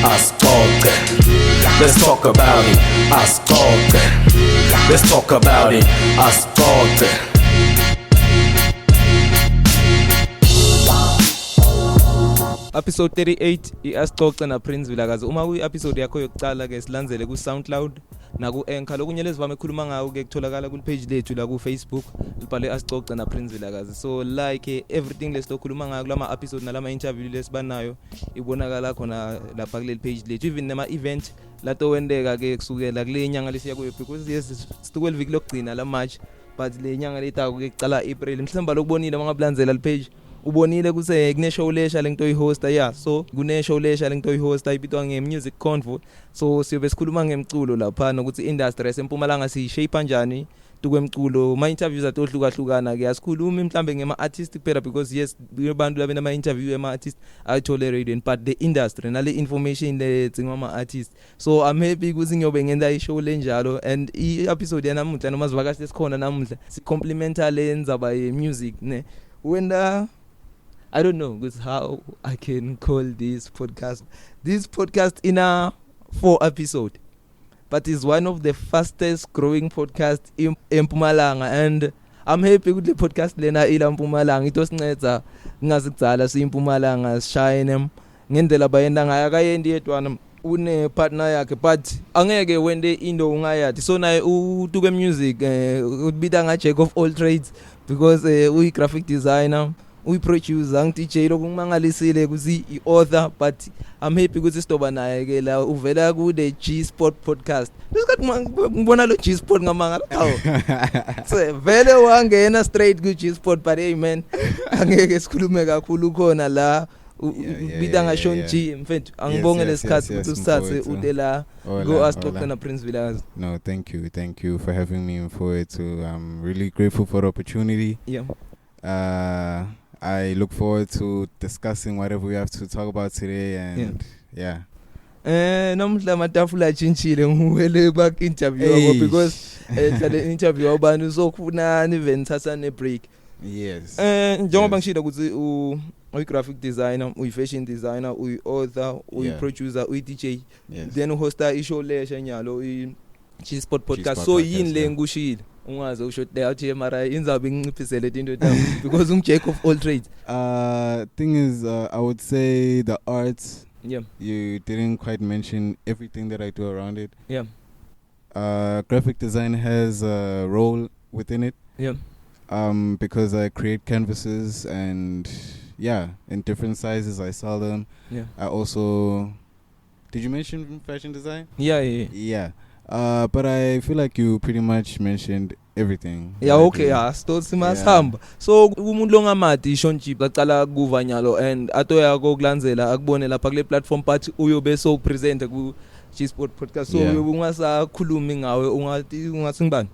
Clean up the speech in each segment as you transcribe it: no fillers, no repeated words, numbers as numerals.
Ascolta. Let's talk about it. Ascolta. Let's talk about it. Ascolta. Episode 38 iasixoxa na Prince Vilakazi. Uma kuyi-episode yakho yokuqala ke silandzele ku SoundCloud na ku Anchor. Lokunye lesivame ukukhuluma ngawo ke kutholakala ku page lethu la ku Facebook libhale asixoxa na Prince Vilakazi. So like everything lesikhuluma ngayo kulama episode nalama interview lesibanayo ibonakala khona lapha kuleli page lethu. Even nema event lato wendeka ke kusukela kule nyanga lesiya kuyo because yes situkwe viki lokugcina la March but le nyanga letako ke kucala April. Mhlawumbe lokubonile mangabulandzela le page ubonile kuse kune show lesha lento ihosta yeah so kune show lesha lento ihosta ibitwa ngemusic convo so siyobe sikhuluma ngemculo lapha nokuthi industry esempumalanga sishape kanjani tukwemculo ma interviews atohlukahlukana ke asikhulumi mhlambe ngema artist kuphela because yes abantu labena ama interview ema artist are tolerated but the industry nale information letsingwa ama artist so I'm happy ukuthi ngiyobe ngenda ishow lenjalo and I episode yanamuhla noma sivakashi lesikhona namuhla si complemental lenzaba ye music ne when I don't know how I can call this podcast. This podcast in a 4 episode, but is one of the fastest growing podcasts in Mpumalanga, and I'm happy with the podcast lena ila Mpumalanga. Itosinceda ngazikudzala si Mpumalanga shine ngendlela bayenda ngaya kayendi yedwana une partner yakhe but angeke wende into ungayathi so naye utuke music ubida nga jack of all trades because uyi graphic designer uyi-producer ngi-DJ lokumangalisile kuzi i-author but I'm happy ukuthi sidoba naye ke la uvela ku the G-Sport podcast lesikhathi ngibona lo G-Sport ngamangala awu so vele wangena straight ku G-Sport but hey man angeke sikhulume kakhulu khona la ubida nga Sean G mfethu angibonge lesikhathi ukuthi usathe udela go asixoxe na Prince Vilakazi. No, thank you for having me for it too. I'm really grateful for the opportunity. Yeah. I look forward to discussing whatever we have to talk about today and yeah. Namhla matafula chinchile ngiwele back interview because the interview abantu uzokufuna even thatha ne break. Yes. Njengoba ngishilo ukuthi uyi graphic designer, uyi fashion designer, uyi author, uyi producer, uyi DJ. Then uhosta ishow lesha nyalo uyi G-Sport podcast. So yini le ngushile? Ungaze usho athi mara inzabe nginciphisele into tam because jack of all trades. Thing is I would say the arts. Yeah. You didn't quite mention everything that I do around it. Yeah. Graphic design has a role within it. Yeah. Because I create canvases and in different sizes I sell them. Yeah. I also did you mention fashion design? Yeah. But I feel like you pretty much mentioned everything. Yeah, okay, still simasihamba. So umuntu longamati ishonchi baqala kuva nyalo and atoya kokulandzela akubone lapha kule platform but uyobe so present ku G-Sport podcast so ungasakhulumi ngawe ungathi ngibani?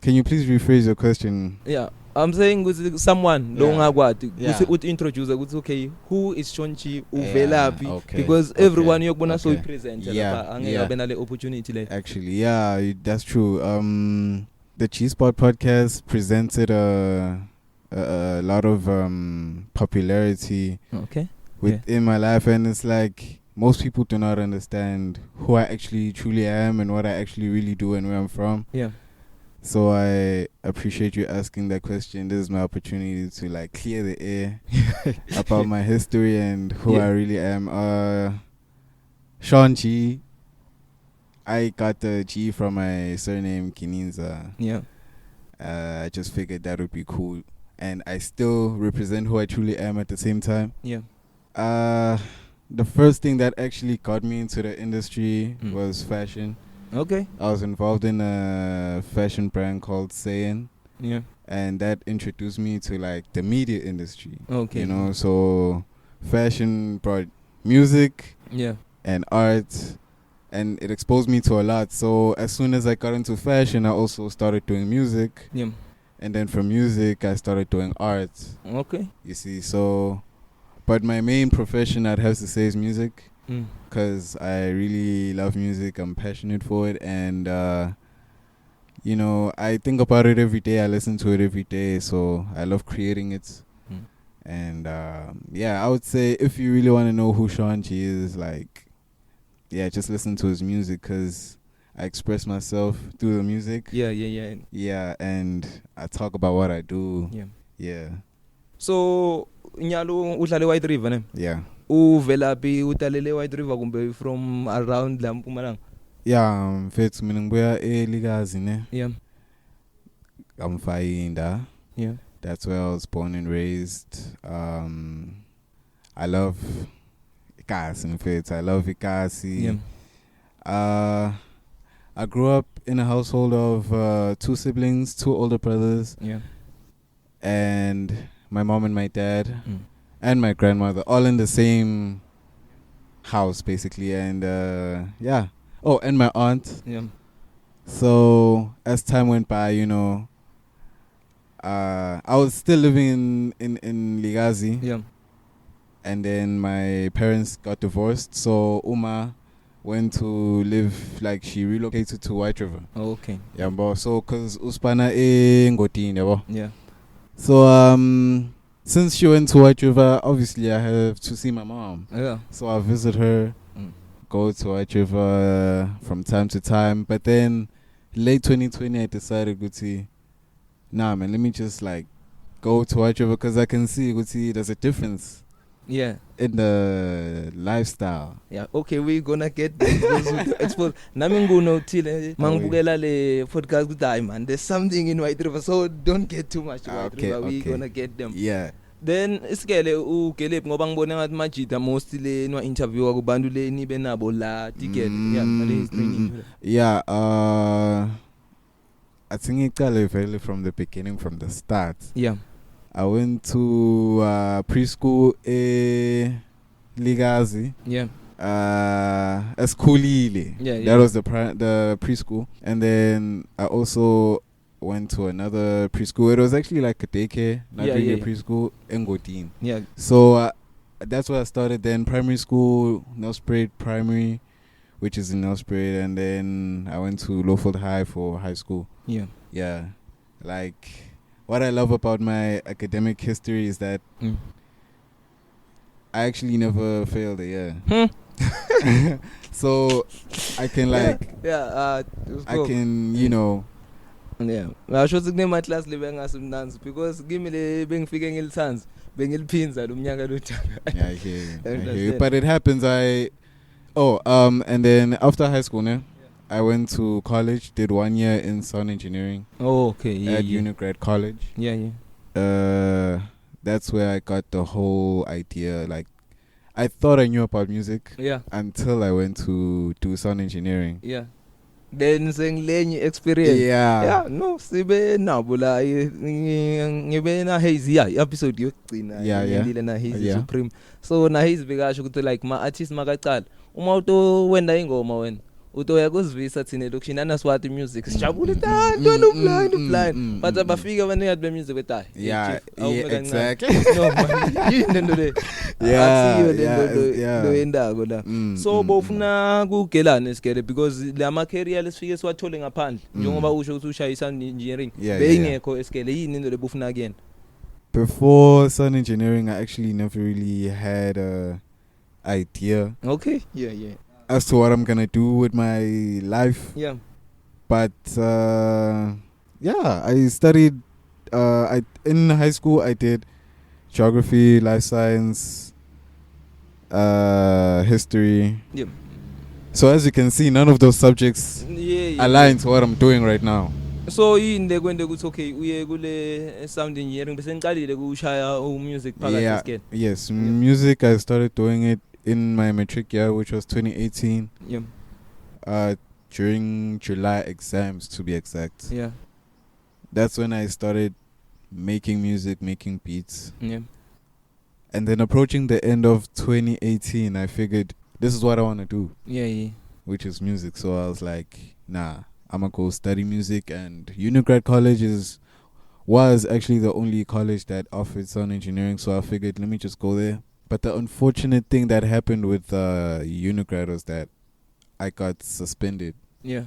Can you please rephrase your question? Yeah. I'm saying with someone lo ngakwati ukuthi introduce ukuthi okay who is Shonchi uvelaphi because everyone yokubona so present lapha angeke abe nale opportunity le. Actually that's true. The G-Sport podcast presented a lot of popularity within my life and it's like most people do not understand who I actually truly am and what I actually really do and where I'm from. Yeah. So I appreciate you asking that question. This is my opportunity to like clear the air about my history and who I really am. Sean G. I got the G from my surname Kininza. Yeah. I just figured that would be cool. And I still represent who I truly am at the same time. Yeah. The first thing that actually got me into the industry was fashion. Okay. I was involved in a fashion brand called Sayin. Yeah. And that introduced me to like the media industry. Okay. You know, so fashion brought music and art and it exposed me to a lot. So as soon as I got into fashion, I also started doing music. Yeah. And then from music, I started doing art. Okay. You see, so, but my main profession I'd have to say is music. Because I really love music, I'm passionate for it, and you know, I think about it every day, I listen to it every day, so I love creating it. And I would say if you really want to know who Sean G is, like, just listen to his music, because I express myself through the music. Yeah, and I talk about what I do. Yeah. So nyalo udlale White River ne? Yeah. Uvela phi utalele White River kumbe from around la Mpumalanga? Yeah, mfethu mina ngibuya eLikazi ne. Yeah. I'm Fayinda. Yeah. That's where I was born and raised. I love Ikasi, mfethu. I love Ikasi. Yeah. I grew up in a household of 2 siblings, 2 older brothers. Yeah. And my mom and my dad and my grandmother all in the same house basically, and and my aunt. Yeah. So as time went by, you know, I was still living in Ligazi. Yeah. And then my parents got divorced, so Uma went to live, like, she relocated to White River. Oh, okay. Yeah, but so cause Uspana Ngotini, yabo. Yeah. So since she went to White River, obviously I have to see my mom. Yeah. So I visit her, go to White River from time to time. But then late 2020, I decided, Guti, nah man, let me just like go to White River, because I can see, Guti, there's a difference. Yeah. In the lifestyle. Yeah, okay, we're gonna get to expose. Nami nguno thile mangibukela le podcast kuthi man, there's something in White River, so don't get too much White River. We're gonna get them. Yeah. Then isikele uGelep ngoba ngibone ngathi majida mostly no interview kubantu le nibe nabo la ticket. Yeah, I think iqale vele from the beginning, from the start. Yeah. I went to preschool Ligazi. Yeah. Eskhulile. Yeah. That was the preschool. And then I also went to another preschool. It was actually like a daycare, not really a preschool, Ngotin. Yeah. So that's where I started. Then primary school, Norbert Primary, which is in Norbert. And then I went to Lowfield High for high school. Yeah. Yeah. Like, what I love about my academic history is that I actually never failed a year. So I can like I can, you know. Yeah. Ngasho ukuthi kunema class libe ngasimnanzi because kimi le bengifike ngilithanzi bengiliphinza lo mnyaka lo tanga. Yeah, I hear you. But it happens. And then after high school, I went to college, did 1 year in sound engineering. Oh, okay. Yeah, at Unigrad College. Yeah. That's where I got the whole idea. Like, I thought I knew about music. Yeah. Until I went to do sound engineering. Yeah. Then senglenye experience. Yeah. No, sibe nabula ngibe na hazy episode yokugcina ngilile na hazy supreme. So na hazy bekasho ukuthi like ma artist makaqala uma uto wenda ingoma wena utoya kuzivisa thina lokushini anaswati music sijabule ntwana blind but abafika abaningi be music bethayi. Yeah, exactly. No man, yini le lo endako la. So bofuna kugelana isikele because la career lesifike siwathole ngaphandle njengoba usho ukuthi ushaya sound engineering beyingekho isikele yini into le bofuna again. Before sound engineering, I actually never really had a idea. Okay. Yeah. As to what I'm gonna do with my life. Yeah. But I studied. In high school I did geography, life science, history. Yeah. So as you can see, none of those subjects align to what I'm doing right now. So yinde kwende ukuthi okay uye kule sound engineering bese ngiqalile kushaya music phakathi isikele. Yes, music I started doing it in my matric year, which was 2018. Yeah. During July exams, to be exact. Yeah. That's when I started making music, making beats. Yeah. And then approaching the end of 2018, I figured this is what I want to do. Yeah. Which is music. So I was like, nah, I'm going to go study music. And Unigrad College was actually the only college that offered sound engineering. So I figured, let me just go there. But the unfortunate thing that happened with Unigrad was that I got suspended.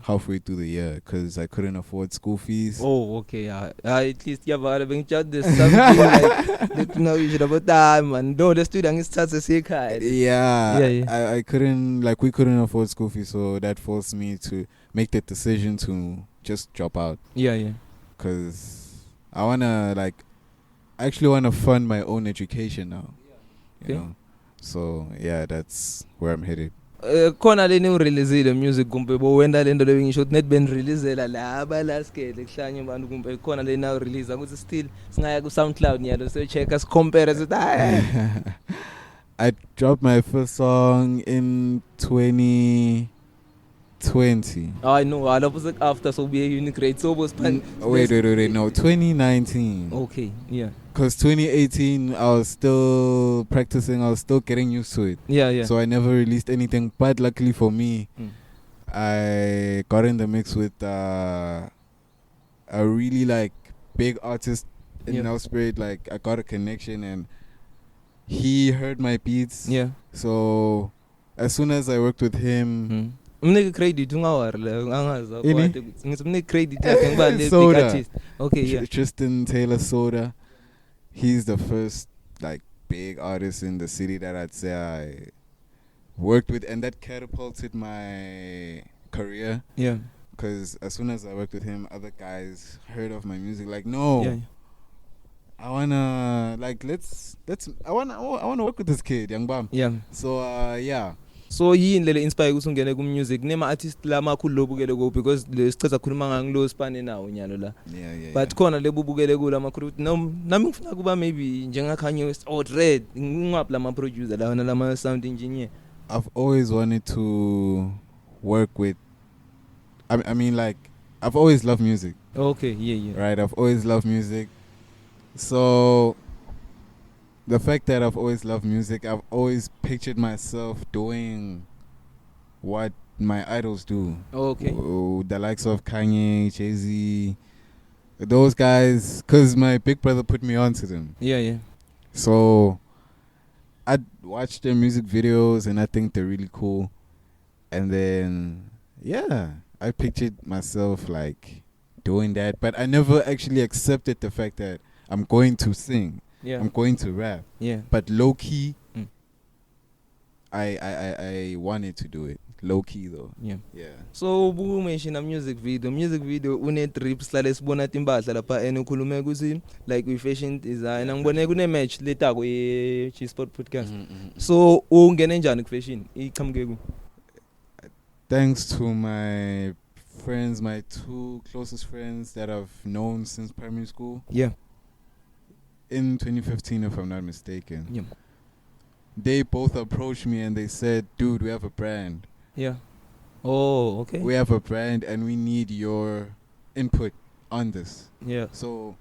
halfway through the year because I couldn't afford school fees. Oh, okay. At least you have been chat this something like you should have time and no the student starts to say I couldn't we couldn't afford school fees, so that forced me to make the decision to just drop out. Because I actually wanna fund my own education now. You know? So yeah, that's where I'm headed. Khona le release the music kumbe bo wenda le nto le ngisho net ben release la laba la skele kuhlanye abantu kumbe khona le now release ukuthi still singaya ku SoundCloud nyalo so check us compare it. I dropped my first song in 2020. I know. I love it after so be a unique rate. So was wait, no, 2019. Okay, yeah. Because 2018, I was still practicing. I was still getting used to it. Yeah. So I never released anything. But luckily for me, I got in the mix with a really big artist in Norbert. I got a connection and he heard my beats. Yeah. So as soon as I worked with him. Mnike credit ungawazi ngizomnike credit yakhe ngibale Soda. artist. Okay, yeah. Tristan Taylor Soda. He's the first big artist in the city that I'd say I worked with, and that catapulted my career. Yeah. Because as soon as I worked with him, other guys heard of my music. I wanna I wanna work with this kid, young bam. Yeah. So yeah. So yini lele inspire ukuthi ungene ku music nema artist lama khulu lobukele go because le sicetha khuluma ngangilo span nawo nyalo la. Yeah. But khona lebubukele kula makhulu nami ngifuna kuba maybe njengakhanye West or Red ngingaphi lama producer lama sound engineer. I've always wanted to work with I mean I've always loved music. Okay, yeah. Right, I've always loved music. So the fact that I've always loved music, I've always pictured myself doing what my idols do. Okay. The likes of Kanye, Jay-Z, those guys, because my big brother put me on to them. Yeah. So I'd watch their music videos and I think they're really cool. And then, I pictured myself doing that. But I never actually accepted the fact that I'm going to sing. Yeah. I'm going to rap. Yeah. But low key, I wanted to do it. Low key though. Yeah. So bu mention a music video une trips la lesibona timbahla lapha ene ukhulume ukuthi we fashion design ngibone kune match leta ku G-Sport podcast. So ungene njani ku fashion? Iqhamuke ku? Thanks to my friends, my two closest friends that I've known since primary school. Yeah. In 2015, if I'm not mistaken. Yeah. They both approached me and they said, dude, we have a brand. Yeah. Oh, okay. We have a brand and we need your input on this. Yeah. So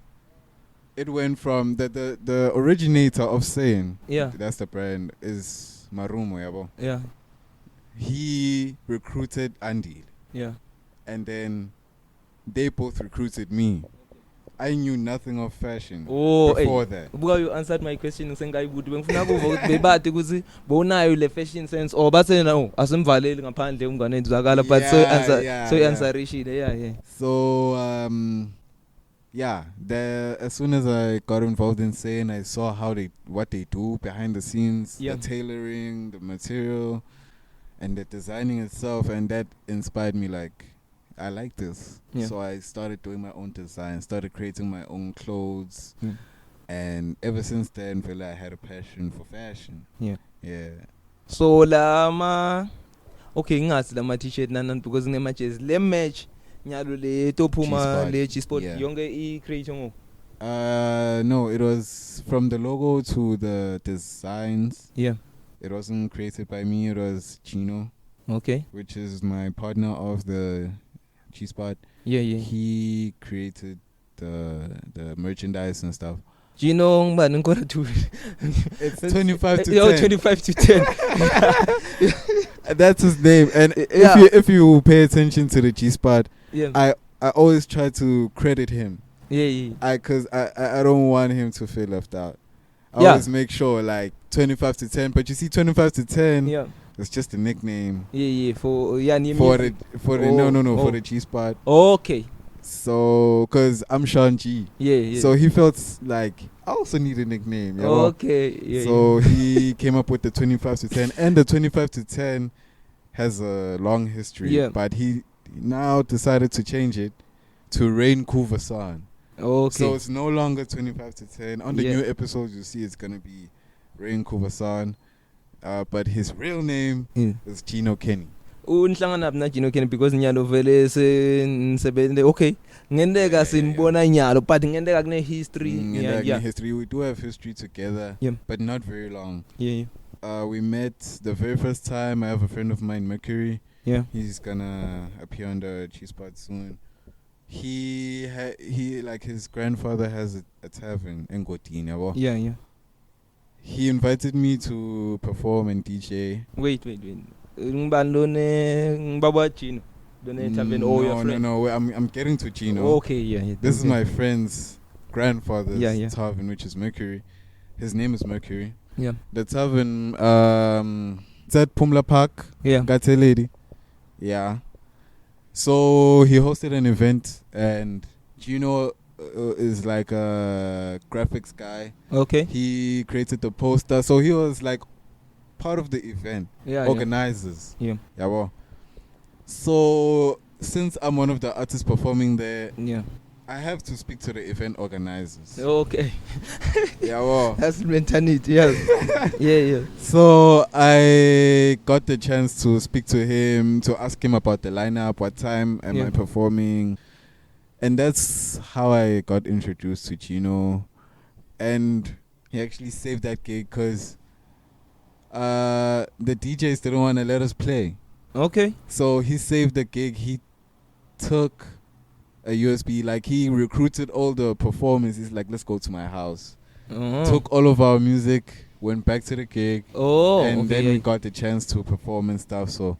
it went from the originator of saying, that's the brand, is Marumo, yabo. Yeah. He recruited Andy. Yeah. And then they both recruited me. I knew nothing of fashion before that. Buka you answered my question sengayibuthi bengifuna kuva ukuthi bebathi ukuthi bonayo le fashion sense or bathe no asimvaleli ngaphandle umngane ezwakala but so answer rishile. Yeah. So as soon as I got involved in saying, I saw what they do behind the scenes, the tailoring, the material and the designing itself, and that inspired me I like this. Yeah. So I started doing my own design, started creating my own clothes. And ever since then, I had a passion for fashion. Yeah. So ngingazi lama t-shirt nanan because ngema matches le match nyalo le tophuma le G-Sport yonke I create ngo. No, it was from the logo to the designs. Yeah. It wasn't created by me, it was Gino. Okay. Which is my partner of the G-Spot. Yeah. He created the merchandise and stuff. Gino ngibani ngikora to it's 25 to 10. 25 to 10. That's his name. And if you pay attention to the G-Spot, I always try to credit him. Yeah. Cause I don't want him to feel left out. I always make sure 25 to 10, but you see 25 to 10. Yeah. It's just a nickname. Yeah, for for the G spot. Okay. So, cause I'm Sean G. Yeah. So he felt like I also need a nickname. Okay. Yeah. So he came up with the 25 to 10, and the 25 to 10 has a long history. Yeah. But he now decided to change it to Rain Kuvasan. Okay. So it's no longer 25 to 10. On the new episodes, you see it's gonna be Rain Kuvasan. But his real name is Gino Kenny. Unhlangana na Gino Kenny because nyalo vele sebenze okay ngendeka sinibona nyalo but ngendeka kune history history. We do have history together, but not very long. We met the very first time. I have a friend of mine, Mercury. He's gonna appear on the G Spot soon. He like his grandfather has a tavern in Ngotini. He invited me to perform and DJ. Wait. Ngibaba Gino. No. I'm getting to Gino. Okay, This is my friend's grandfather's tavern, which is Mercury. His name is Mercury. The tavern, it's at Pumla Park. Got a lady. So he hosted an event, and Gino is like a graphics guy. Okay. He created the poster, so he was like part of the event. Organizers. Well. So since I'm one of the artists performing there, I have to speak to the event organizers. Okay. Well. That's mentality. Yeah. So I got the chance to speak to him, to ask him about the lineup, what time am I performing. And that's how I got introduced to Gino. And he actually saved that gig because the DJs didn't want to let us play. Okay. So he saved the gig. He took a USB, like he recruited all the performers. He's like, let's go to my house. Took all of our music, went back to the gig. And then we got the chance to perform and stuff. So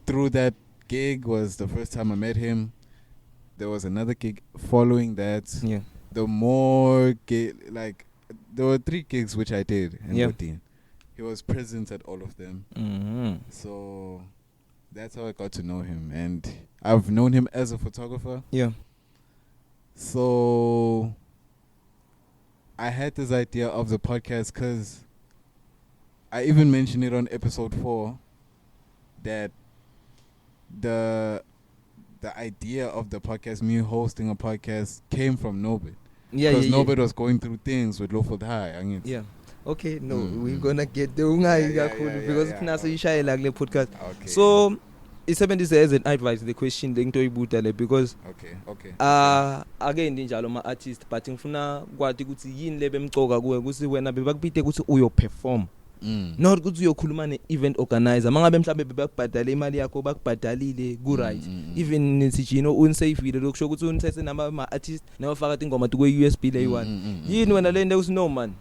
through that gig was the first time I met him. There was another gig following that. The more there were 3 gigs which I did in Odin. He was present at all of them. So that's how I got to know him, and I've known him as a photographer. So I had this idea of the podcast because I even mentioned it on episode 4 that the idea of the podcast, me hosting a podcast, came from Norbert. Because Norbert was going through things with Lawful High. Okay, we're gonna get there because Finesse ishaya like the podcast. So isebenzise as an advice the question lento ibuta le because again njalo ma artist but ngifuna kwathi ukuthi yini lebemcoka kuwe ukuthi wena bebakupite ukuthi uyo perform. Not ukuthi uyokhuluma ne event organizer mangabe mhlambe bebakubhadala imali yakho bakubhadalile ku right. Even nithi Gino unsafile lokusho ukuthi unthethe nama artist nawafaka ingoma ku USB le1 yini wena le nto usino man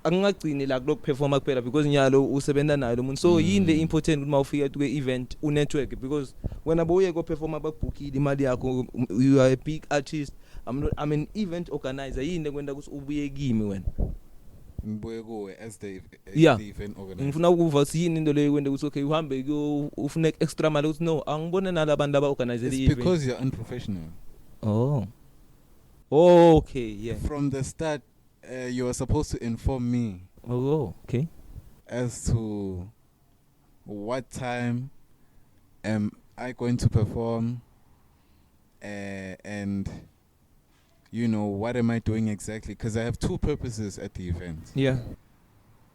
angagcini la kulok performa kuphela because nyalo usebenza nayo lo muntu so yini le important ukuthi mawufika ku event u network because wena boye ko performa bakubhookile imali yakho you are a big artist I'm an event organizer yini kwenda ukuthi ubuye kimi wena ngibuye kuwe as the event organizer ngifuna ukuva yini into leyo kwenda ukuthi okay uhambe ufuna extra mali ukuthi no angibone nalabantu aba organize the event because you're unprofessional. Okay, from the start you were supposed to inform me okay as to what time am I going to perform and you know what am I doing exactly, because I have 2 purposes at the event.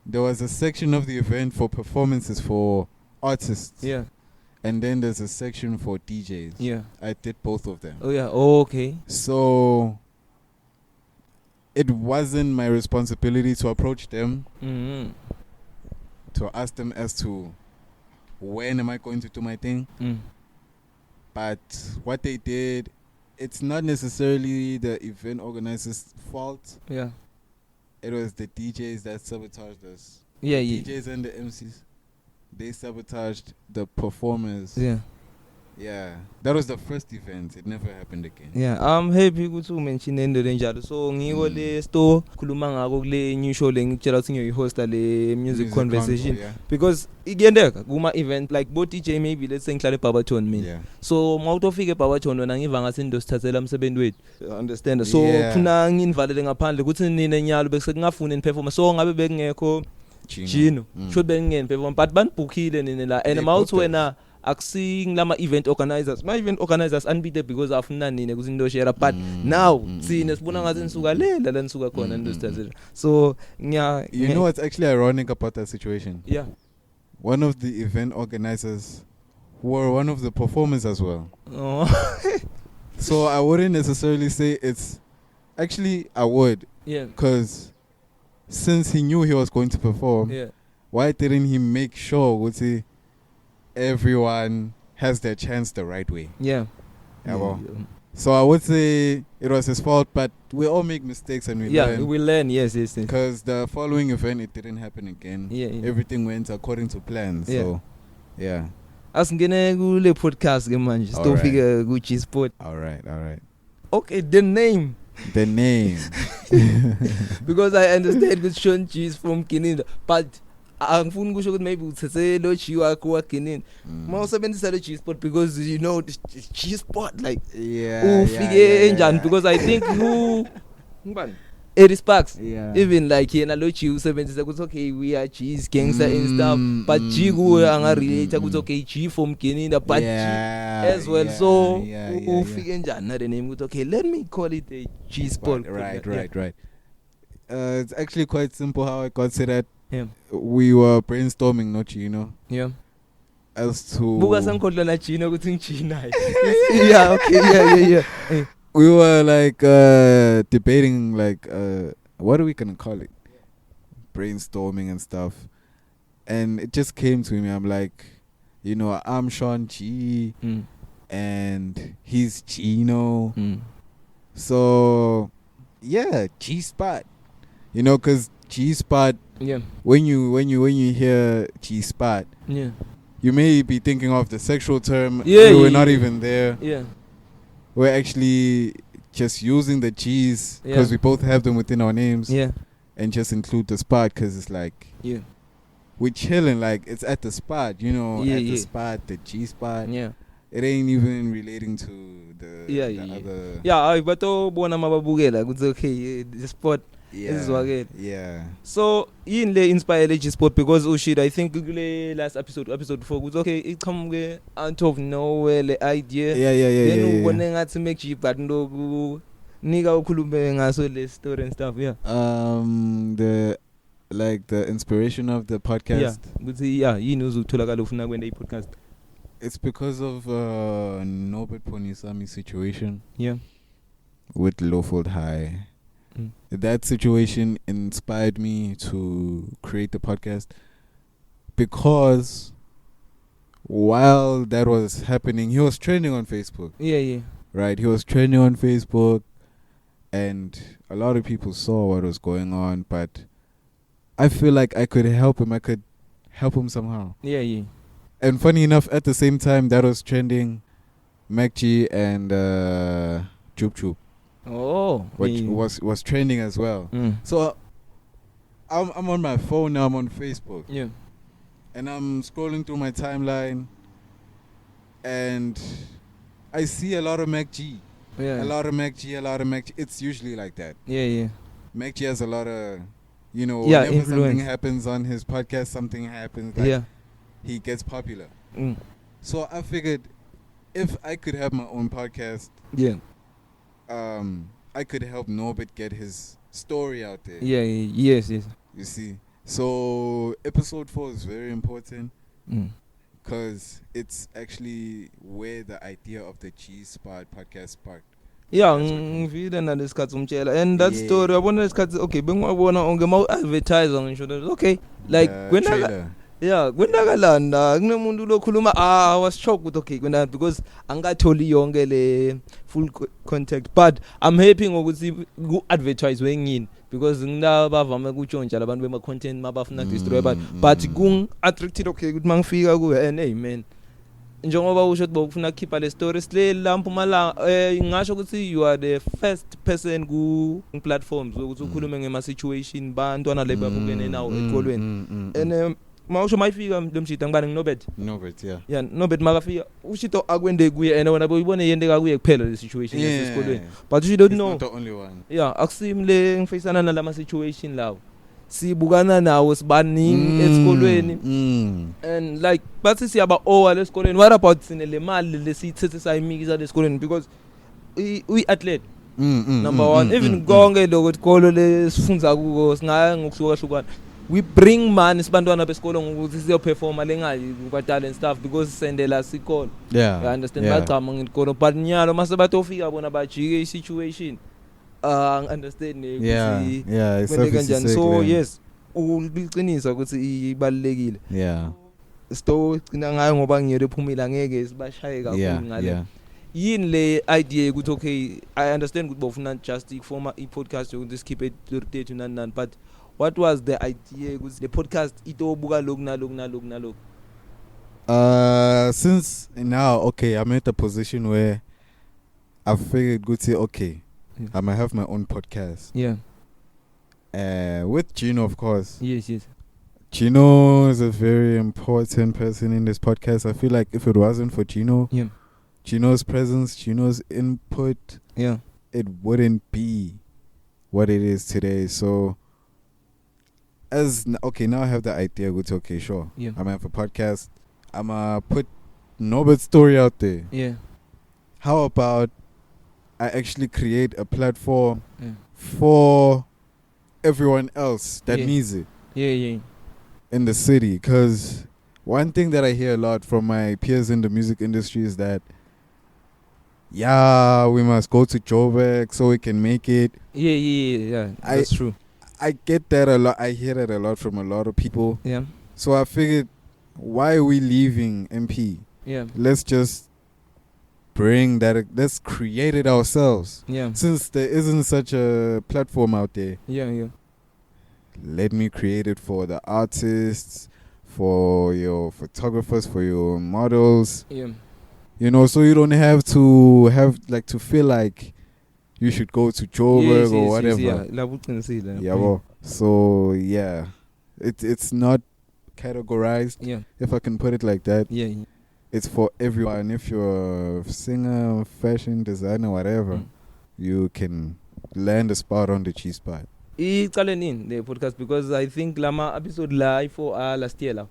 There was a section of the event for performances for artists, and then there's a section for DJs. I did both of them. Okay. So it wasn't my responsibility to approach them, to ask them as to when am I going to do my thing. But what they did, it's not necessarily the event organizer's fault. It was the DJs that sabotaged us. DJs and the MCs, they sabotaged the performers. Yeah, that was the first event. It never happened again. Yeah, I'm happy ukuthi umention into enjalo. So ngiko le store khuluma ngako kule new show lengitshela ukuthi ngiyohosta le music conversation yeah. because ikuyendeka kuma event like bo DJ maybe let's say ngihlale eBarberton mina. Yeah. So mawutofika eBarberton wena ngiva ngathi ndosithathela umsebenzi wethu. Understand? So Yeah. funa nginvalele ngaphandle ukuthi nina nyalo bese kungafuni in performance. So ngabe bekungekho Gino. Should bengeni perform but banibukile nina la and mawuthi wena akusing lama event organizers my event organizers unbeatable because afuna nini kuzinto share but now sine sibona ngathi nisuka lela la nisuka khona ndosithathela so you know what's actually ironic about that situation? Yeah, one of the event organizers were one of the performers as well. Oh. So I wouldn't necessarily say it's actually I would, Yeah, because since he knew he was going to perform, yeah, why didn't he make sure everyone has their chance the right way? yeah. So I would say it was his fault, but we all make mistakes and we learn. We learn. Yes. Because the following event, it didn't happen again. Yeah. Everything went according to plan. So, yeah. Asingene kule podcast ke manje stofika ku G-Sport. All right. Okay, the name. Because I understand that Sean G is from Guinea, but angifuni kusho ukuthi maybe uthethe lo G wakho wa Guinea. Mawusebenzisa lo G-Sport because you know G-Sport like ufike enjani because I think ngubani Eddy Sparks, even like yena lo G usebenzisa ukuthi okay we are G's gangster and stuff but G kuwe anga relate ukuthi okay G from Guinea but G as well so ufike enjani na the name ukuthi okay let me call it a G-Sport. Right. It's actually quite simple how I got to that. Yeah. We were brainstorming, not Gino. Yeah. As to buka sangikhodla na Gino ukuthi ngijina. Yeah, okay. Yeah. We were like debating like what are we gonna call it? Brainstorming and stuff. And it just came to me. I'm like, you know, I'm Sean G and he's Gino. So yeah, G-Spot. You know, cause G-Spot, yeah. When you hear G-Spot, yeah, you may be thinking of the sexual term. Yeah, we're not even there. Yeah. We're actually just using the G's because we both have them within our names. Yeah. And just include the spot because it's like we're chilling, like it's at the spot, you know, the spot, the G spot. Yeah. It ain't even relating to the other. Yeah, but bona mababukela kuthi okay the spot is wakela. Yeah. So in le inspire G-Sport because ushid I think kule last episode before kuthi okay it come out of nowhere le idea. Yeah. Then ubone ngathi make G but ndoku nika ukhulume ngaso le story and stuff. Yeah. The inspiration of the podcast. Yeah. Yini uzutholakala ufuna kwenda i-podcast. It's because of Norbert Ponisami's situation. Yeah. With Lowfold High. That situation inspired me to create the podcast because while that was happening, he was trending on Facebook. Yeah. Right, he was trending on Facebook and a lot of people saw what was going on, but I feel like I could help him. I could help him somehow. Yeah. And funny enough, at the same time that was trending, Mac G and Choop Choop. Oh, which was trending as well. So I'm on my phone now. I'm on Facebook. Yeah, and I'm scrolling through my timeline, and I see a lot of Mac G. Yeah, a lot of Mac G. It's usually like that. Yeah. Mac G has a lot of, you know, whenever influence. Something happens on his podcast, something happens. Like he gets popular. So I figured if I could have my own podcast. Yeah. I could help Norbert get his story out there. Yeah, yes. You see, so episode 4 is very important because it's actually where the idea of the G-Spot podcast sparked. Yeah, ngivile nalesikhathi umtshela and that story wabona lesikhathi okay bengwabona onke ma advertiser ngisho okay like when yeah kwenakalanda kunemuntu lokhuluma was shocked ukuthi okay kwena because angatholi yonke le full contact but I'm happy ngokuthi ku advertise wengini because nginabavame ukutshontsha labantu bema content mabafuna destroy but kung attracted okay ukuthi mangifika kuwe and hey man njengoba usho ukuthi bokufuna ukukhipha le story sile lampumala ngisho ukuthi you are the first person ku platforms ukuthi ukhulume ngema situation bantwana lebabukene nawo ezikolweni and mawusho mayifika lemshito ngibani Norbert yeah Norbert makafika ushito akwende kuye and wena boyibone yendeka kuye kuphela le situation esikolweni but you don't know not the only one yeah akusimle ngifisana nalama situation lawo sibukana nawo sibaningi esikolweni and like bathi siyaba owa lesikolweni what about sine le mali lesithethe sayimikisa lesikolweni because we athlete number 1 even konke lokho isikolo lesifundza kuko singaya ngokuhlukahlukana we bring money sibantwana besikolo ngokuthi siyo performa lengayi ku talent stuff because sendela sikolo yeah you understand bacama ngisikolo but nyalo mase batofika bona bajike situation understand yeah kanjani so yes uliqinisa ukuthi ibalekile yeah sto cina ngayo ngoba ngiyele ephumile ngeke sibashaye kakhulu ngale yini le idea ukuthi okay I understand ukuthi bofuna just form a podcast ukuthi keep it 38 nani but what was the idea ukuthi the podcast itobuka lokhu nalokhu since now okay I'm at a position where I figured good okay I might have my own podcast with Gino of course yes Gino is a very important person in this podcast. I feel like if it wasn't for Gino Gino's presence, Gino's input it wouldn't be what it is today. So now I have the idea good okay sure I'm gonna have a podcast, I'm gonna put Norbert's story out there. How about I actually create a platform for everyone else that needs it in the city, because one thing that I hear a lot from my peers in the music industry is that we must go to Joburg so we can make it. That's true. I get that a lot. I hear that a lot from a lot of people. So I figured, why are we leaving MP? Let's just bring that. Let's create it ourselves. Since there isn't such a platform out there. Let me create it for the artists, for your photographers, for your models. You know, so you don't have to feel like you should go to Joburg or whatever. So it's not categorized. If I can put it like that. It's for everyone. If you're a singer, fashion designer, whatever, you can land a spot on the cheese spot. Iqaleni the podcast because I think lama episode live for last year la.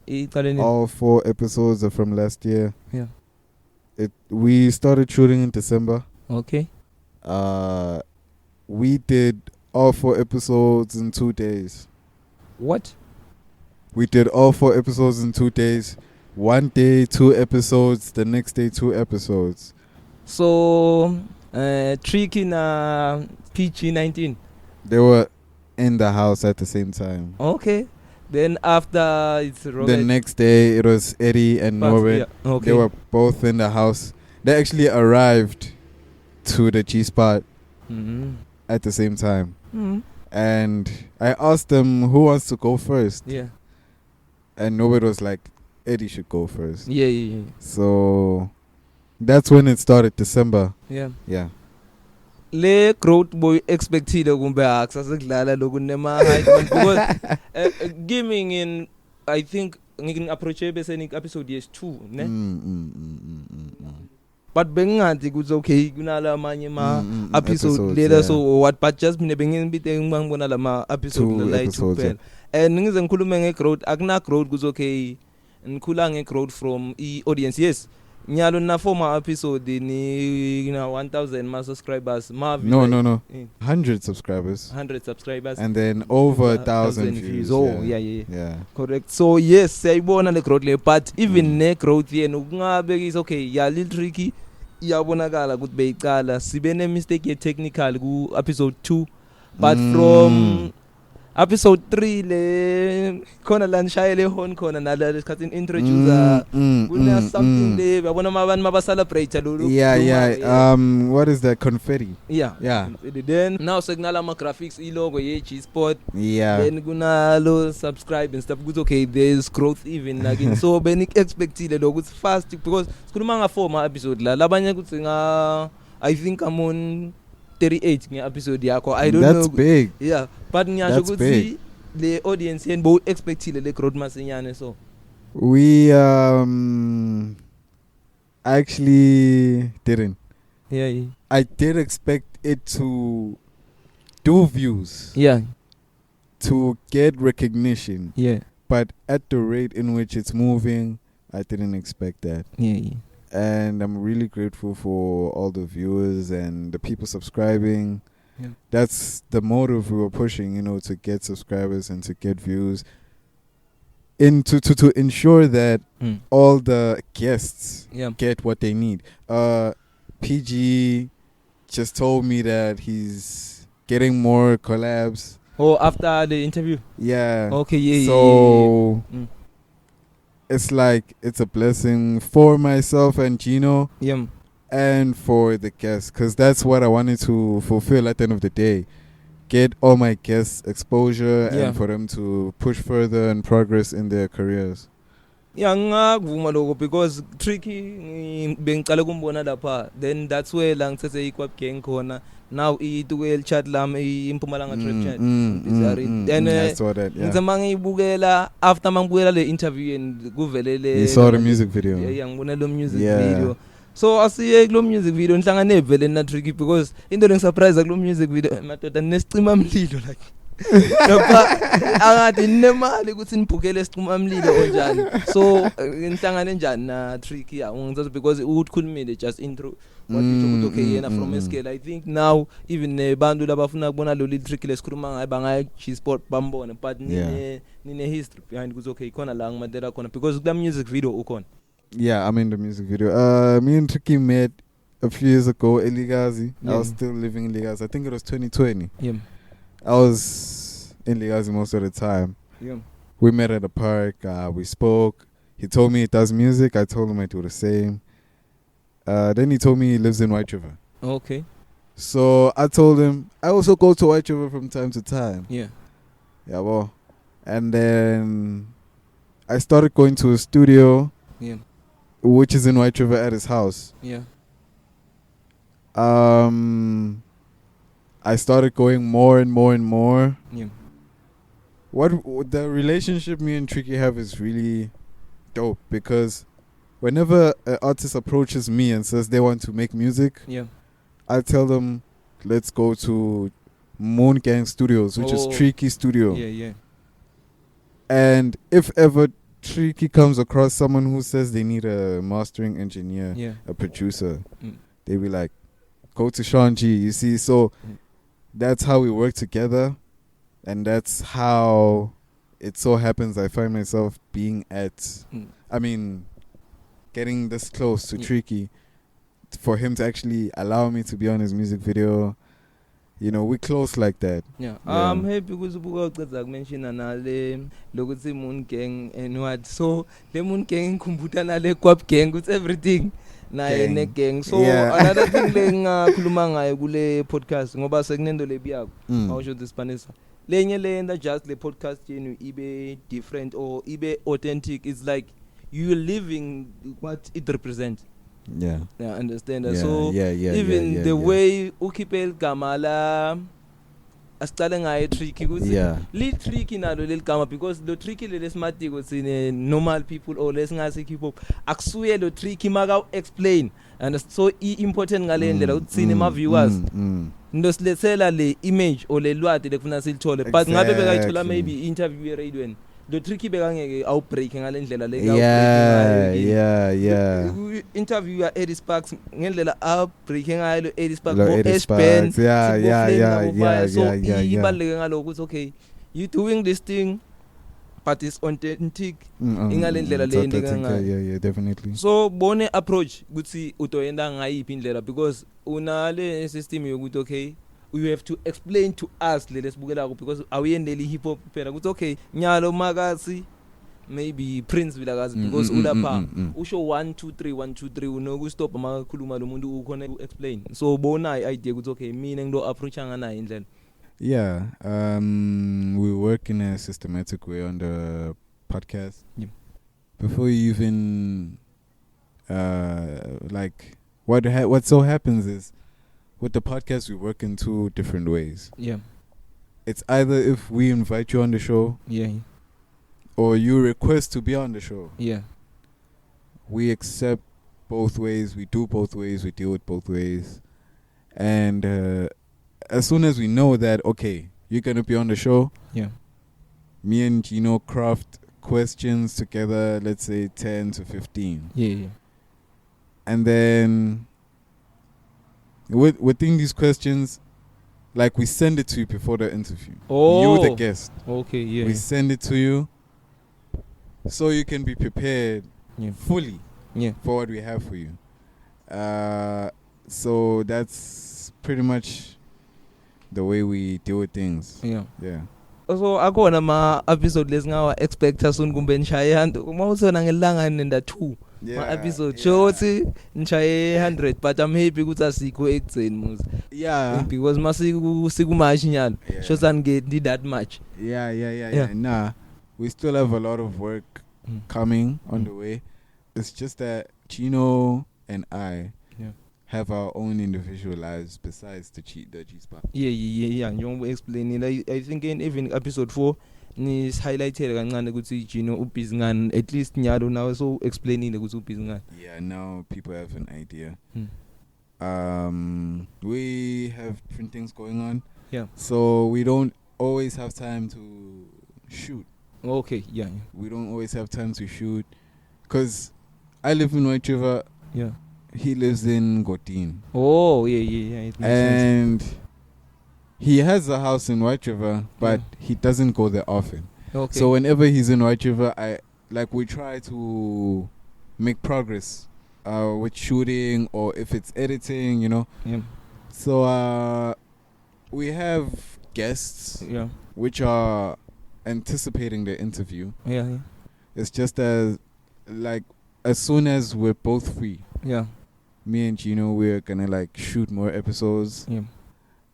Iqaleni. All 4 episodes are from last year. We started shooting in December. Okay. We did all 4 episodes in 2 days. What? We did all 4 episodes in 2 days. One day 2 episodes, the next day 2 episodes. So TReeky na PG19. They were in the house at the same time. Okay. Then after it's Robert. The next day it was Eddy and Norbert. Okay. They were both in the house. They actually arrived to the G spot at the same time. And I asked them who wants to go first. And Norbert was like, Eddy should go first. So that's when it started, December. Le growth boy expected kumbe akusasekudlala lokunema height because gaming in I think ngike approach bese ni episode yes 2 ne but bengathi kuthi okay kunala amanye ma episode later so what but just mina bengibite ngibona lama episode la kuphela and ngize ngikhulume ngegrowth akuna growth kuthi okay ngikhula ngegrowth from audience nyalo na former episode ni 1000 ma subscribers no 100 subscribers and then over 1000 views. Yeah correct. So yes sayibona le growth le but even ne growth yena ukungabekisa okay lil TReeky iyabonakala ukuthi beyiqala sibe ne mistake ye technical ku episode 2 but from episode 3 le khona la nishayele horn khona nala lesikhathi introducer kuna something le yabona abantu maba celebrate lolu what is that, confetti? Yeah then now sekunala ama graphics ilogo ye G Sport then kunalo subscribe and stuff good. Okay, there's growth even again so benik expectile lokuthi fast because sikhuluma nga 4 ma episode la labanye kuthi nga I think I'm on 38 nge episode yakho. I don't know. That's big. Yeah, but ngiyasho ukuthi the audience yen bo expectile le growth masinyane so. We actually didn't. Yeah. I did expect it to do views. Yeah. To get recognition. Yeah. But at the rate in which it's moving, I didn't expect that. Yeah. And I'm really grateful for all the viewers and the people subscribing. Yeah. That's the motive we were pushing, to get subscribers and to get views. To ensure that all the guests get what they need. PG just told me that he's getting more collabs. Oh, after the interview? Yeah. Okay, yeah. So it's like it's a blessing for myself and Gino. Yeah. And for the guests, because that's what I wanted to fulfill at the end of the day. Get all my guests exposure and for them to push further and progress in their careers. Yeah, ngavuma lokho because TReeky bengicala kumbona lapha, then that's where la ngithethe ikwap gang khona. Now itukel chat lam impumalanga trap chat. Then I saw that. Yeah. Ngizama ngibukela after mangibukela le interview and kuvelele. You saw the music video. Yeah, ngibona lo music video. So asiye kulo music video nihlangane vele na TReeky because into lengisurprise kulo music video madoda nesicima mlilo like lapha angathi nemali ukuthi nibhukele isicima mlilo onjani so nihlangane njani na TReeky ngizathu because ukukhulumile just intro what you okay yena from scale. I think now even bantu labafuna kubona lo TReeky lesikhuluma ngaye bangaya G Sport bambone but nine history behind ukuthi okay khona la ngimadela khona because kula music video ukhona. Yeah, I'm in the music video. Me and TReeky met a few years ago in Ligazi. I was still living in Ligazi. I think it was 2020. Yeah. I was in Ligazi most of the time. Yeah. We met at a park. We spoke. He told me he does music. I told him I do the same. Then he told me he lives in White River. Okay. So I told him I also go to White River from time to time. Yeah. Yeah, well. And then I started going to a studio. Yeah. Which is in White River at his house. Yeah. I started going more and more and more. Yeah. What the relationship me and TReeky have is really dope because whenever an artist approaches me and says they want to make music, I tell them, let's go to Moon Gang Studios, which is TReeky Studio. Yeah. And if ever TReeky comes across someone who says they need a mastering engineer, a producer, they be like, go to Sean G. You see, so that's how we work together, and that's how it so happens I find myself being at, getting this close to TReeky for him to actually allow me to be on his music video. We close like that. Yeah. I'm happy because ubuka mention nale lokuthi Moon Gang and what. So the Moon Gang kumbuta na le Kwap Gang with everything. Na ene gang. So another thing le ngakhuluma ngayo kule podcast ngoba sekunento lebiyako. Awusho the Spanish. Lenye lenda just le podcast yenu ibe different or ibe authentic. It's like you living what it represents. Yeah, understand that. So even the way ukipel gamala asicale ngayo TReeky ukuthi lead TReeky nalo leli gama because lo TReeky le smart ukuthi normal people or lesingase hip hop akusuye lo TReeky maka explain and so important ngale ndlela ukuthi sine ma viewers ndosilethela le image or le lwati lekufuna silithole but ngabe bekayithola maybe interview ye radio lo TReeky bekangeke outbreak ngale ndlela le interview ya Eddy Sparks ngendlela outbreak ngayo lo Eddy Sparks so ibaleke ngaloko ukuthi okay you doing this thing but it's authentic ingale ndlela le ndika ngayo definitely. So bone approach ukuthi utoyenda ngayiphi indlela because unale system yokuthi okay you have to explain to us lesibukelayo because awuyendeli hip hop kuphela ukuthi okay nyalo makasi maybe Prince Vilakazi because ulapha usho 1 2 3 1 2 3 unokustop amakhuluma lo muntu ukhona explain so bona idea ukuthi okay mina ngido approach nganayo indlela. Yeah, we work in a systematic way on the podcast. Yeah. Before you even like what so happens is with the podcast we work in 2 different ways. Yeah. It's either if we invite you on the show, or you request to be on the show. Yeah. We accept both ways, we do both ways, we deal with both ways. And as soon as we know that okay, you're going to be on the show, me and Gino craft questions together, let's say 10 to 15. Yeah. And then within these questions, like we send it to you before the interview. Oh. You the guest. Okay, yeah. We send it to you so you can be prepared fully for what we have for you. So that's pretty much the way we deal with things. Yeah. So akona ma episode lesingawa expect soon kumbe nishaya uma usona ngelanga nenda 2 ma episode shothi nishaye 100 but I'm happy ukuthi asikho ekseni muzi. Yeah. Because masiku sikumashi nyalo. Shosan get that much. Yeah. Nah. We still have a lot of work coming on the way. It's just that Gino and I have our own individual lives besides the G-Spot. Yeah. Njengoba explain I think in even episode 4 ni highlighted kancane ukuthi Gino ubusy ngani at least nyalo now so explaining ukuthi ubusy ngani. Yeah, now people have an idea. We have different things going on. Yeah. So we don't always have time to shoot. Okay, yeah. We don't always have time to shoot because I live in White River. Yeah. He lives in Godin. Oh, yeah. It makes sense. He has a house in White River, but he doesn't go there often. Okay. So whenever he's in White River, we try to make progress with shooting or if it's editing, you know. Yeah. So we have guests which are anticipating the interview. Yeah. It's just as soon as we're both free. Yeah. Me and Gino, we're gonna shoot more episodes. Yeah.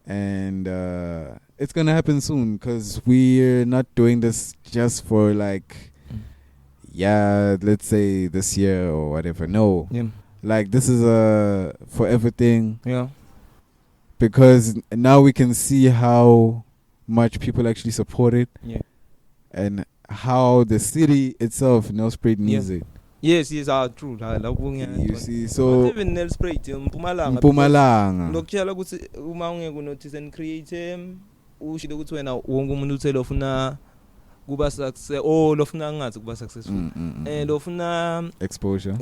And it's gonna happen soon because we're not doing this just for let's say this year or whatever. No. Yeah. This is a forever thing. Yeah. Because now we can see how much people actually support it. Yeah. And how the city itself, Norbert, needs it. Yes, true. You see, so even Norbert Mpumalanga. Lokutshela ukuthi uma ungeke notice and create ushilo ukuthi wena wonke umuntu uthela ufuna kuba success lofuna ngathi kuba successful. Lofuna exposure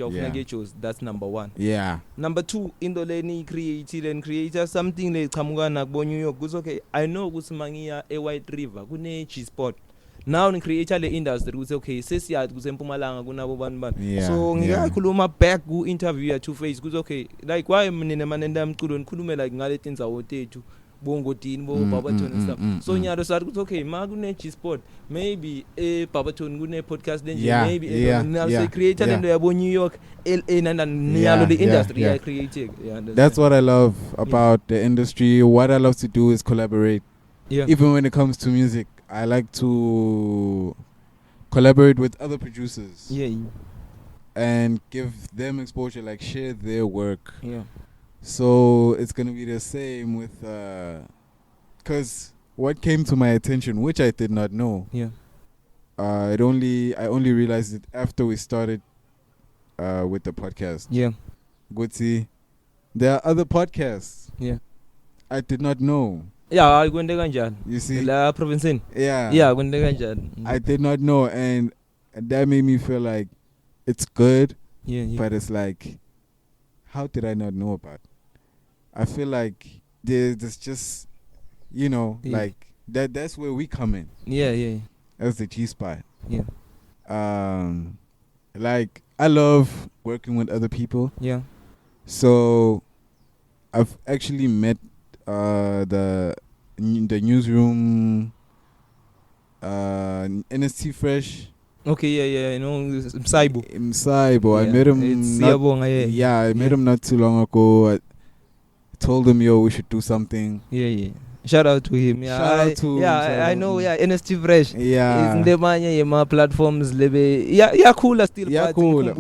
ufuna get shows. That's number 1. Yeah. Number 2, into leni create something lechamuka na ku New York. Kuthi okay, I know ukuthi mangiya eWhite River kune G-Spot. Now ni create le industry ukuthi okay sesiyathi kuse Mpumalanga kunabo bani. So ngiyakhuluma back ku interview ya Two Face kuthi okay why mina manenda mculo nikhulume ngale tindzawo tethu bongodini bo Barberton and stuff. So nyalo sathi ukuthi okay ma kune G-Spot maybe Barberton kune podcast lenje maybe say create lento yabo New York LA nanyalo the industry I create. That's what I love about the industry. What I love to do is collaborate. Yeah. Even when it comes to music, I like to collaborate with other producers. Yeah. And give them exposure, share their work. Yeah. So it's gonna be the same with because what came to my attention, which I did not know. Yeah. I only realized it after we started with the podcast. Yeah. Gutsy, there are other podcasts. Yeah. I did not know. Yeah, kwende kanjani. You see? La province. Yeah, kwende kanjani. I did not know, and that made me feel like it's good. Yeah. But it's how did I not know about it? I feel like there's just, that's where we come in. Yeah. As the G-Spot. Yeah. I love working with other people. Yeah. So I've actually met the newsroom, NST Fresh. Okay, yeah, you know, Msaibo. Msaibo. I met him. I met him not too long ago. I told him, yo, we should do something. Yeah. Shout out to him. Yeah, I know. Yeah, NST Fresh. Yeah. Is the my platforms lebe. Yeah, cool still. Yeah, cool.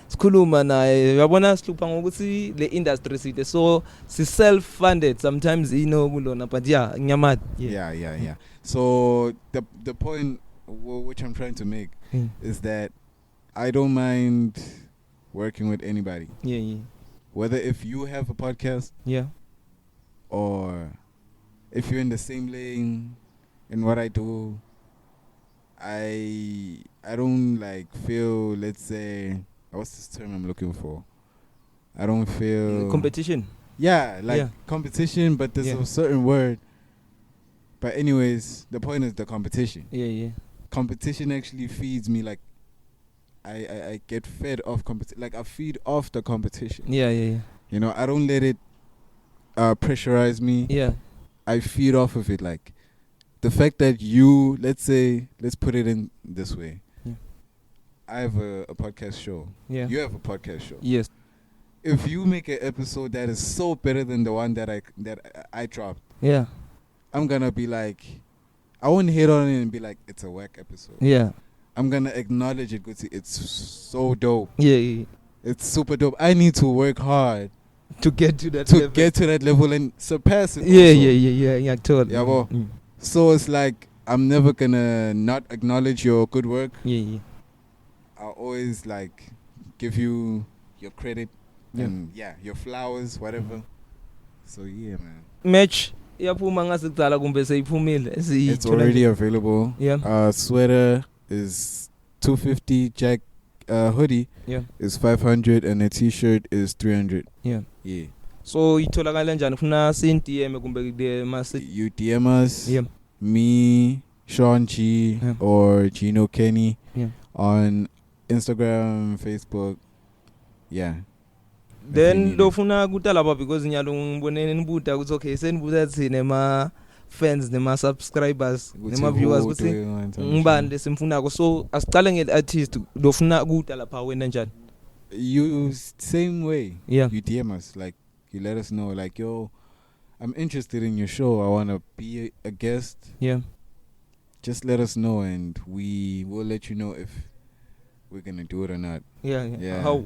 Sikhuluma naye yabona sihlupha ngokuthi le industry sithe so si self funded sometimes kulona but nyamat. Yeah. So the point which I'm trying to make is that I don't mind working with anybody. Yeah. Whether if you have a podcast, or if you're in the same lane in what I do, I don't like feel, let's say, what's this term I'm looking for? I don't feel competition. Competition, but there's a certain word. But anyways, the point is the competition. Yeah. Competition actually feeds me. Like I get fed off competition. Like I feed off the competition. Yeah. You know, I don't let it pressurize me. Yeah. I feed off of it. Like the fact that let's put it in this way. Yeah. I have a podcast show. Yeah. You have a podcast show. Yes. If you make an episode that is so better than the one that I dropped. Yeah. I'm gonna be like, I won't hit on it and be like, it's a whack episode. Yeah. I'm gonna acknowledge it because it's so dope. Yeah. It's super dope. I need to work hard to get to that level and surpass it. Yeah, totally. Yeah, well, so it's like I'm never gonna not acknowledge your good work. Yeah. I'll always like give you your credit and your flowers, whatever. So yeah, man. Match. It's already available. Yeah. Sweater is $250. Jack hoodie is $500 and a t-shirt is $300. Yeah. So itholakala njani ufuna DM kumbe kude you DM us. Me, Sean G or Gino Kenny on Instagram, Facebook. Yeah. Then lofuna kutala ba because nyalo ngibonene nibuta ukuthi okay senibuza thina ma fans nema subscribers nema viewers ukuthi ngibani lesimfunako so asicale ngel artist lofuna kutala pha wena njani. You same way. You DM us, like you let us know like, yo, I'm interested in your show, I want to be a guest. Just let us know and we will let you know if we're going to do it or not. How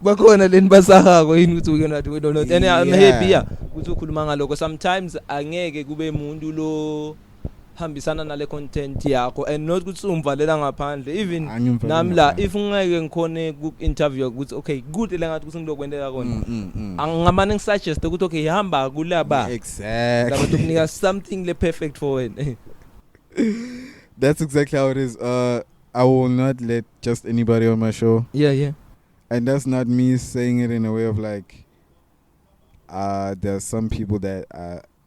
bakhona leni basahako yini ukuthi uyona do it or not. And I'm happy ukuthi ukhuluma ngaloko. Sometimes angeke kube umuntu lo hambisana nale content yakho and not ukuthi umvalela ngaphandle even namla if ungeke ngikhone ku interview ukuthi okay good la ngathi kusingilokwendela kona angamane ngisuggest ukuthi okay hamba kulaba exactly laba ukunika something le perfect for wena. That's exactly how it is. I will not let just anybody on my show. Yeah. And that's not me saying it in a way of like there's some people that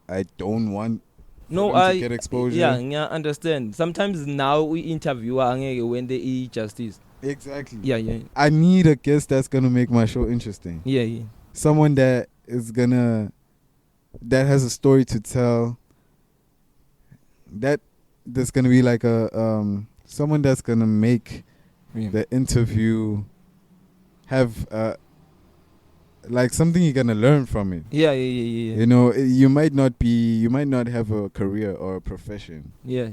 I don't want to get exposure. Yeah, understand. Sometimes now we interview when they eat justice. Exactly. Yeah. I need a guest that's gonna make my show interesting. Yeah. Someone that has a story to tell. There's gonna be like someone that's gonna make the interview have like something you're gonna learn from it. Yeah. You know, you might not have a career or a profession. Yeah.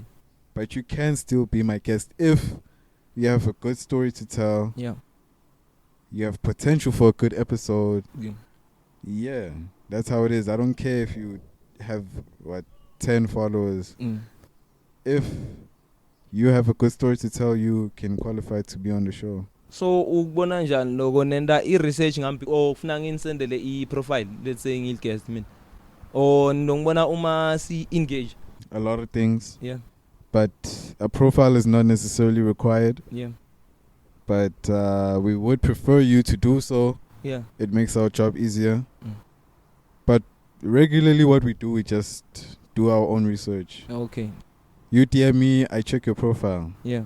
But you can still be my guest if you have a good story to tell. Yeah. You have potential for a good episode. Yeah. That's how it is. I don't care if you have 10 followers. If you have a good story to tell, you can qualify to be on the show. So ukubona njani loko nenda i-research ngambi ofuna nginsendele i-profile let's say ngil-guest mina or ngibona uma si-engage a lot of things. Yeah. But a profile is not necessarily required. Yeah. But we would prefer you to do so. Yeah. It makes our job easier. But regularly what we do, we just do our own research. Okay. You DM me, I check your profile. Yeah.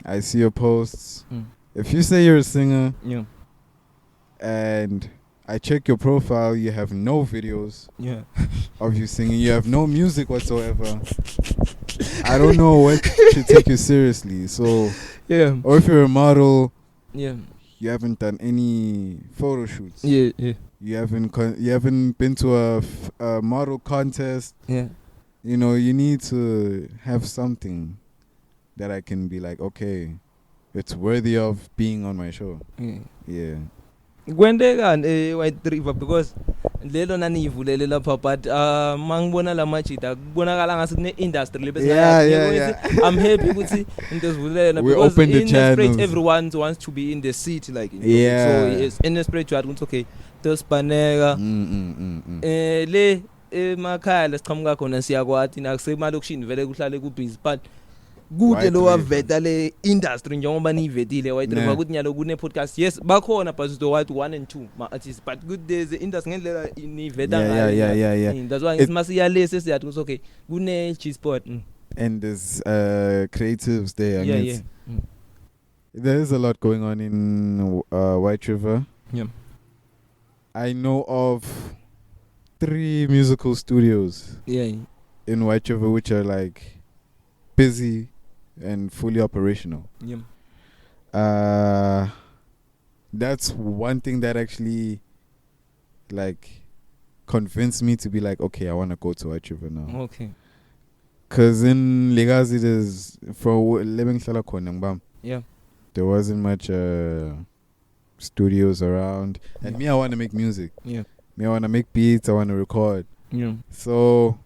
I see your posts. If you say you're a singer, yeah, and I check your profile. You have no videos of you singing. You have no music whatsoever. I don't know what should take you seriously. So, or if you're a model, you haven't done any photo shoots. You haven't been to a model contest. You know, you need to have something that I can be like, okay, it's worthy of being on my show. Kwendekani White River because lelo nanivulele lapha but mangibona la machita kubonakala ngase kune industry lebese I'm happy ukuthi into ezivulele because in the spirit everyone wants to be in the city like so yes in the spirit you are okay tospaneka le emakhaya lesiqhamuka khona siyakwathi nakusemalokishini vele kuhlale ku busy but kude lo waveta le industry njengoba nivetile White River ukuthi nyalo kune podcast yes bakhona but the white 1 and 2 ma artists but good days the industry ngendlela niveta ngayo that's why isimasiya siyathi ukuthi okay kune G-Sport and there's creatives there there is a lot going on in White River. I know of 3 musical studios in White River which are like busy and fully operational. That's one thing that actually like convinced me to be like, okay, I want to go to White River now. Okay. Cause in Legacy there's for living Salakonang there wasn't much studios around, and me I want to make music. Me I want to make beats. I want to record. So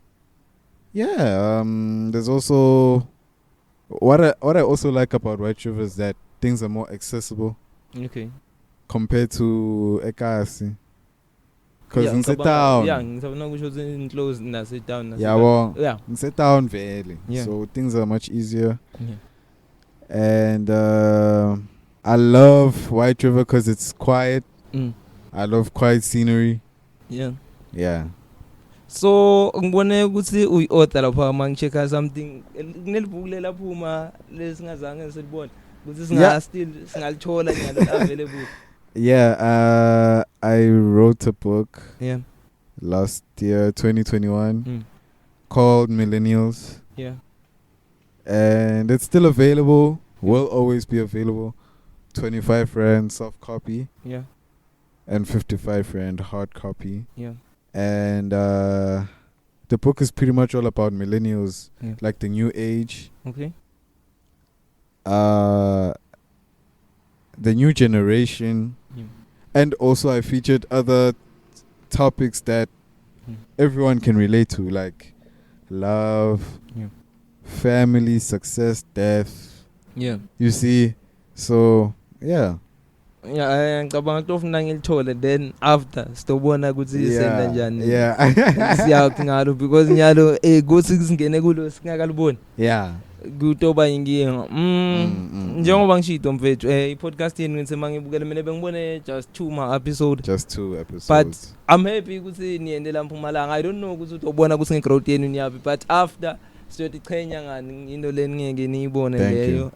there's also what I also like about White River is that things are more accessible. Compared to Ekasi. Because in town. In town very. So things are much easier. And I love White River because it's quiet. I love quiet scenery. So ngibone ukuthi uyi-author lapha mangichecka something kunelibhuku lelaphuma lesingazange silibone ukuthi still singalithola nyalo available. I wrote a book last year 2021 called Millennials. And it's still available, will always be available. 25 rand soft copy and 55 rand hard copy. And the book is pretty much all about millennials, like the new age. The new generation. And also I featured other topics that everyone can relate to, like love, family, success, death. You see? So, ngicabanga ukufuna ngilithole then after sitobona ukuthi isenda njani siyathi ngalo because nyalo kuthi singene kulo singakaliboni kutoba inkinga njengoba ngishito mfethu i-podcast yenu ngithi mangibukele mina bengibone just 2 episodes but I'm happy ukuthi niyendela Mpumalanga. I don't know ukuthi utobona ukuthi ngegrowth yenu niyapi but after siyothi chenya ngani into leni ngeke niyibone leyo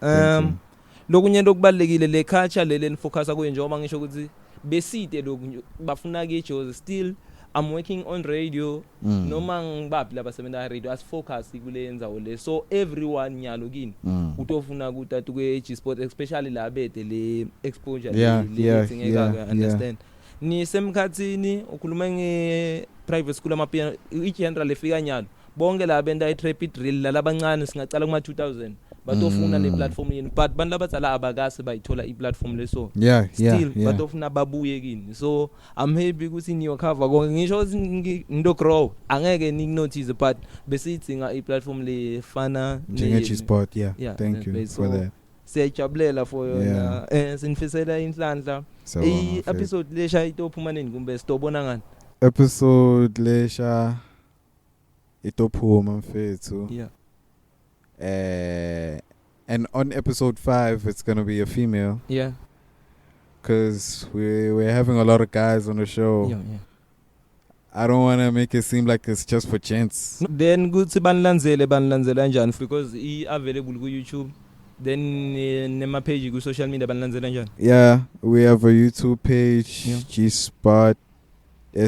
lokunye lokubalekile le culture leli focus akuye njengoba ngisho ukuthi beside lokhu bafuna ke Jozi still I'm working on radio noma ngibaphi labasebenza radio as focus kule nzawo le so everyone nyalo kini utofuna ukuthi atuke G-Sport especially la bede le exposure le ngeke understand ni semkhathini ukhuluma nge private school amapiano i-general efika nyalo bonke la benda i-trap drill labancane singacala kuma 2000 batofuna le platform yini but bantu labadzala abakase bayithola i-platform leso still batofuna babuye kini so I'm happy ukuthi niyo cover konke ngisho ndo grow angeke notice but besithinga i-platform le fana njenge G-Sport thank you for that siyajabulela for yona sinifisela inhlanhla i-episode lesha itophuma nini kumbe sitobona ngani episode lesha itophuma mfethu and on episode 5 it's gonna be a female because we're having a lot of guys on the show. I don't want to make it seem like it's just for gents. Then good to banlanzele njani because available ku YouTube then nema page ku social media banlanzela njani. We have a YouTube page G-Sport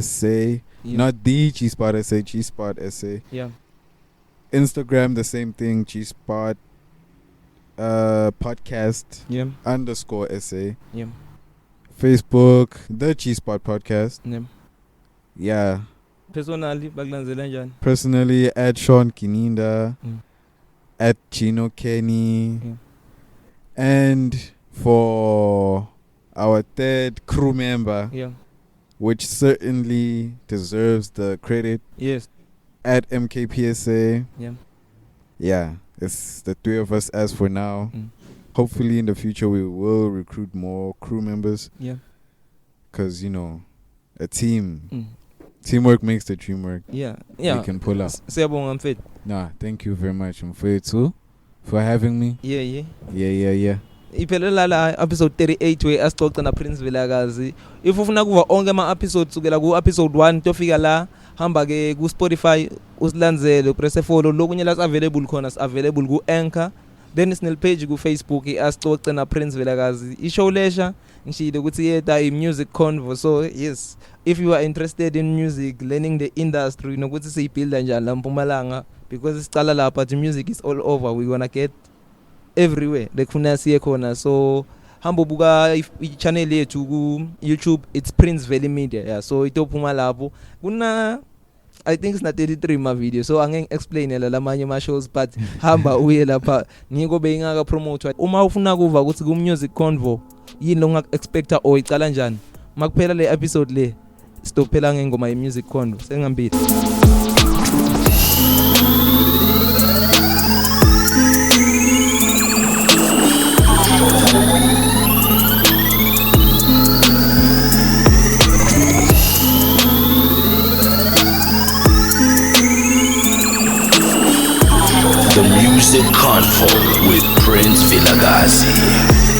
SA. Not the G-Spot SA, G-Spot SA. Yeah. Instagram, the same thing, G-Spot podcast _SA. Yeah. Facebook, the G-Spot podcast. Yeah. Yeah. Personally, bakulandzela njani? Personally, at Sean Kininda, at Gino Kenny, and for our third crew member, which certainly deserves the credit, at MKPSA. Yeah, it's the three of us as for now. Hopefully in the future we will recruit more crew members. Because, you know, a team. Teamwork makes the dream work. We can pull up. Siyabonga mfethu. Nah, thank you very much mfethu for having me. Yeah. Iphelela la episode 38 we asixoxa na Prince Vilakazi. If ufuna kuva onke ama episodes sukela ku episode 1 tofika la, hamba ke ku Spotify usilandzele, press follow, lokunye las available khona available ku Anchor. Then sinel page ku Facebook asixoxa na Prince Vilakazi. Ishow lesha ngishilo ukuthi yeta I music convo. So yes, if you are interested in music, learning the industry, nokuthi siyibuilda njani la Mpumalanga, because isicala lapha the music is all over, we gonna get everywhere like Finesse khona. So hamba buka i-channel yethu ku YouTube, it's Prince Valley Media. Yeah, so itophuma lapho kuna I think it's not 33 ma video, so angeke explain la lamanye ma shows, but hamba uye lapha ngiko beyingaka promote. Uma ufuna kuva ukuthi ku music convo yini longa expecta or icala njani, makuphela le episode le stophela ngengoma ye music convo sengambili. The Music Convo with Prince Vilakazi.